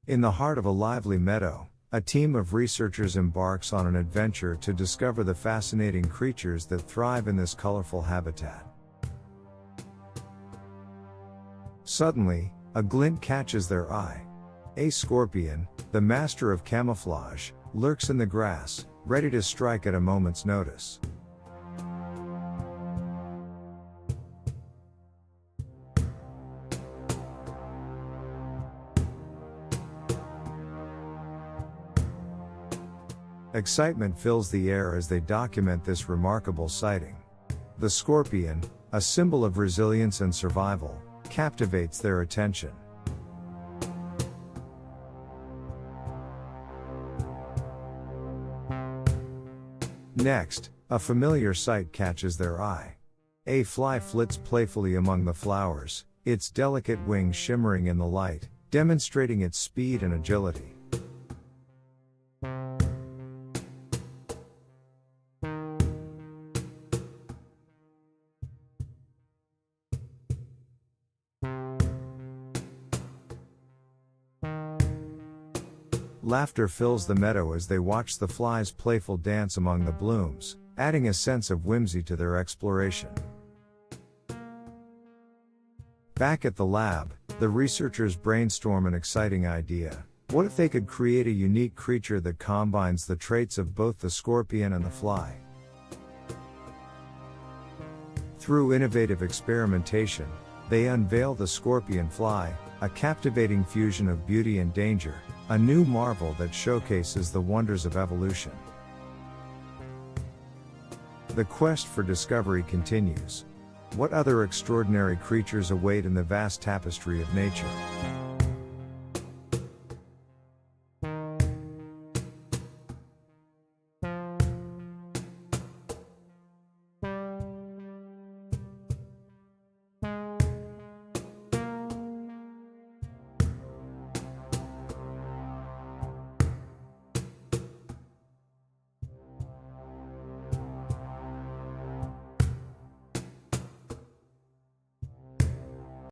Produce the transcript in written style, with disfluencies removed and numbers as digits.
In the heart of a lively meadow, a team of researchers embarks on an adventure to discover the fascinating creatures that thrive in this colorful habitat. Suddenly, a glint catches their eye. A scorpion, the master of camouflage, lurks in the grass, ready to strike at a moment's notice. Excitement fills the air as they document this remarkable sighting. The scorpion, a symbol of resilience and survival, captivates their attention. Next, a familiar sight catches their eye. A fly flits playfully among the flowers, its delicate wings shimmering in the light, demonstrating its speed and agility. Laughter fills the meadow as they watch the fly's playful dance among the blooms, adding a sense of whimsy to their exploration. Back at the lab, the researchers brainstorm an exciting idea. What if they could create a unique creature that combines the traits of both the scorpion and the fly? Through innovative experimentation, they unveil the Scorpionfly, a captivating fusion of beauty and danger, a new marvel that showcases the wonders of evolution. The quest for discovery continues. What other extraordinary creatures await in the vast tapestry of nature?